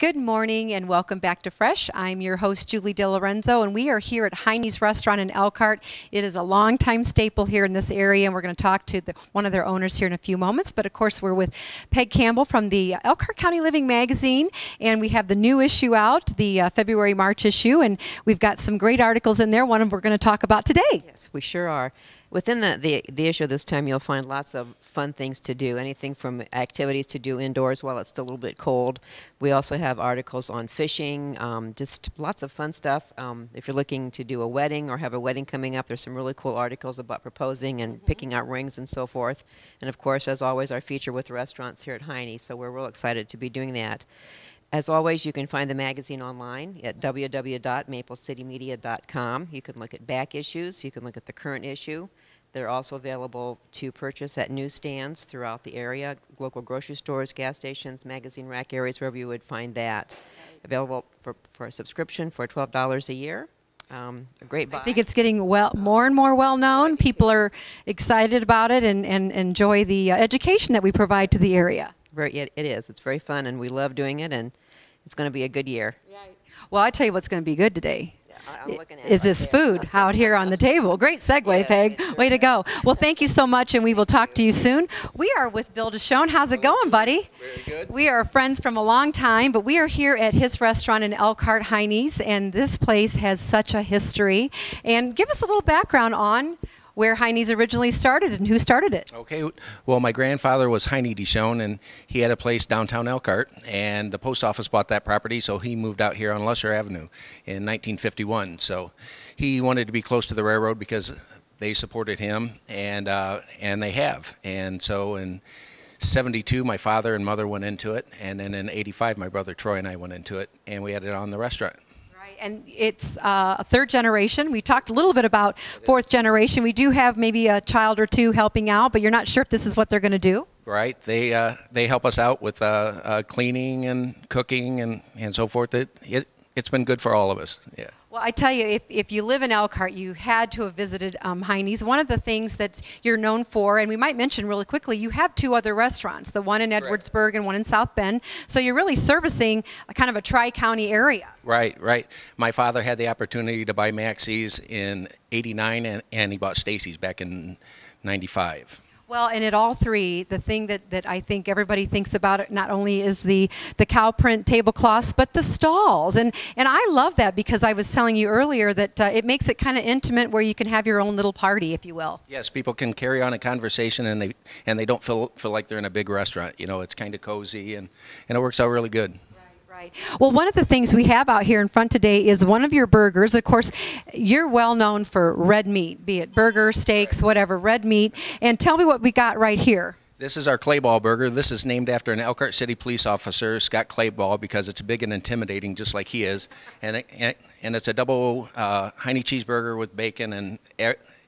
Good morning and welcome back to Fresh. I'm your host, Julie Dilorenzo, and we are here at Heinie's Restaurant in Elkhart. It is a longtime staple here in this area, and we're going to talk to one of their owners here in a few moments. But of course, we're with Peg Campbell from the Elkhart County Living Magazine, and we have the new issue out, the February-March issue, and we've got some great articles in there. One of them we're going to talk about today. Yes, we sure are. Within the issue this time, you'll find lots of fun things to do, anything from activities to do indoors while it's still a little bit cold. We also have articles on fishing, just lots of fun stuff. If you're looking to do a wedding or have a wedding coming up, there's some really cool articles about proposing and picking out rings and so forth. And of course, as always, our feature with restaurants here at Heinnie, so we're real excited to be doing that. As always, you can find the magazine online at www.maplecitymedia.com. You can look at back issues. You can look at the current issue. They're also available to purchase at newsstands throughout the area, local grocery stores, gas stations, magazine rack areas, wherever you would find that. Available for a subscription for $12 a year. A great buy. I think it's getting more and more well-known. People are excited about it and enjoy the education that we provide to the area. It is. It's very fun, and we love doing it, and it's going to be a good year. Right. Well, I tell you what's going to be good today. I'm looking at is this food out here on the table. Great segue, yeah, Peg. Way to go. Well, thank you so much, and we will talk to you soon. We are with Bill Deshone. How's it going, buddy? Very good. We are friends from a long time, but we are here at his restaurant in Elkhart, Heinie's, and this place has such a history. And give us a little background on where Heinie's originally started and who started it. Okay, well, my grandfather was Heinnie Deshone, and he had a place downtown Elkhart, and the post office bought that property, so he moved out here on Lusher Avenue in 1951. So he wanted to be close to the railroad because they supported him, and they have. And so in 72, my father and mother went into it, and then in 85, my brother Troy and I went into it, and we had it on the restaurant. And it's a third generation. We talked a little bit about fourth generation. We do have maybe a child or two helping out, but you're not sure if this is what they're going to do. Right. They help us out with cleaning and cooking and so forth. It's been good for all of us. Yeah. Well, I tell you, if you live in Elkhart, you had to have visited Heinie's. One of the things that you're known for, and we might mention really quickly, you have two other restaurants, the one in Edwardsburg and one in South Bend. So you're really servicing a kind of a tri-county area. Right, right. My father had the opportunity to buy Maxie's in '89, and he bought Stacy's back in '95. Well, and at all three, the thing that I think everybody thinks about it not only is the cow print tablecloths, but the stalls. And I love that because I was telling you earlier that it makes it kind of intimate where you can have your own little party, if you will. Yes, people can carry on a conversation and they don't feel like they're in a big restaurant. You know, it's kind of cozy and it works out really good. Right. Well, one of the things we have out here in front today is one of your burgers. Of course, you're well known for red meat, be it burger, steaks, whatever, red meat. And tell me what we got right here. This is our Clayball burger. This is named after an Elkhart City police officer, Scott Clayball, because it's big and intimidating, just like he is. And it's a double Heinnie cheeseburger with bacon and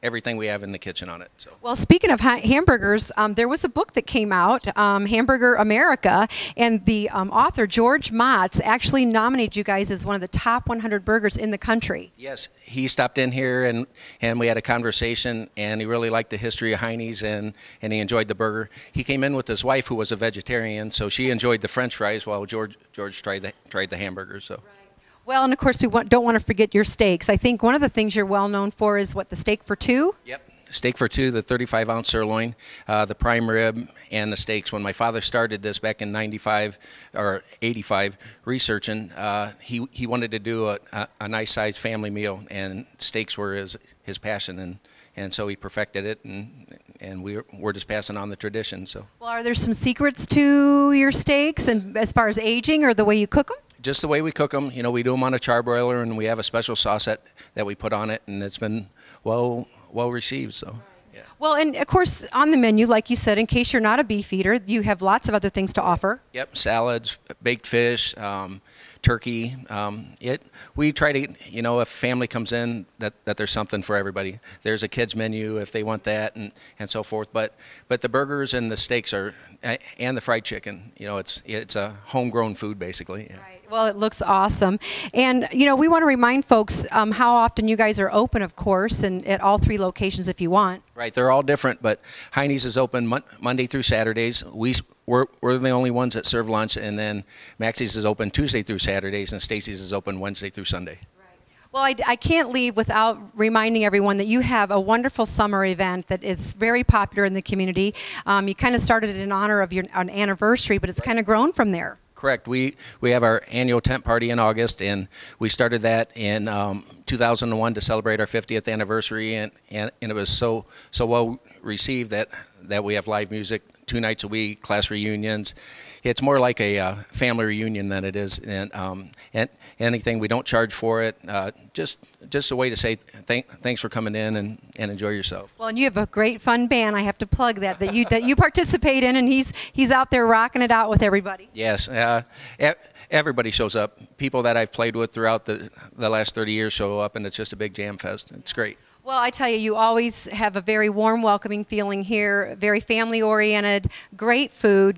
everything we have in the kitchen on it. So. Well, speaking of hamburgers, there was a book that came out, Hamburger America, and the author, George Motz, actually nominated you guys as one of the top 100 burgers in the country. Yes, he stopped in here and we had a conversation, and he really liked the history of Heinie's, and he enjoyed the burger. He came in with his wife, who was a vegetarian, so she enjoyed the French fries while George tried the hamburgers. So. Right. Well, and of course, we don't want to forget your steaks. I think one of the things you're well known for is what, the steak for two? Yep, steak for two, the 35-ounce sirloin, the prime rib, and the steaks. When my father started this back in 95 or 85, researching, he wanted to do a nice-sized family meal, and steaks were his passion, and so he perfected it, and we're just passing on the tradition. So. Well, are there some secrets to your steaks, and as far as aging or the way you cook them? Just the way we cook them. You know, we do them on a charbroiler, and we have a special sauce that we put on it, and it's been well received. So, yeah. Well, and of course, on the menu, like you said, in case you're not a beef eater, you have lots of other things to offer. Yep, salads, baked fish, turkey. We try to, you know, if family comes in, that there's something for everybody. There's a kids menu if they want that, and so forth. But the burgers and the steaks are, and the fried chicken, you know, it's a homegrown food basically. Yeah. Right. Well, it looks awesome. And, you know, we want to remind folks how often you guys are open, of course, and at all three locations if you want. Right. They're all different, but Heinie's is open Monday through Saturdays. We we're the only ones that serve lunch, and then Maxie's is open Tuesday through Saturdays, and Stacy's is open Wednesday through Sunday. Well, I can't leave without reminding everyone that you have a wonderful summer event that is very popular in the community. You kind of started it in honor of an anniversary, but it's kind of grown from there. Correct. We have our annual tent party in August, and we started that in 2001 to celebrate our 50th anniversary, and it was so well received that we have live music 2 nights a week, class reunions. It's more like a family reunion than it is, and anything. We don't charge for it. Just a way to say thanks for coming in and enjoy yourself. Well, and you have a great fun band. I have to plug that you participate in, and he's out there rocking it out with everybody. Yes, everybody shows up. People that I've played with throughout the last 30 years show up, and it's just a big jam fest. It's great. Well, I tell you, you always have a very warm, welcoming feeling here, very family-oriented, great food,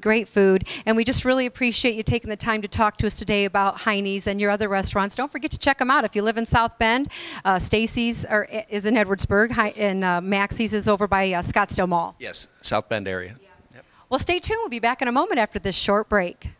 and we just really appreciate you taking the time to talk to us today about Heinie's and your other restaurants. Don't forget to check them out. If you live in South Bend, Stacy's is in Edwardsburg, and Maxie's is over by Scottsdale Mall. Yes, South Bend area. Yeah. Yep. Well, stay tuned. We'll be back in a moment after this short break.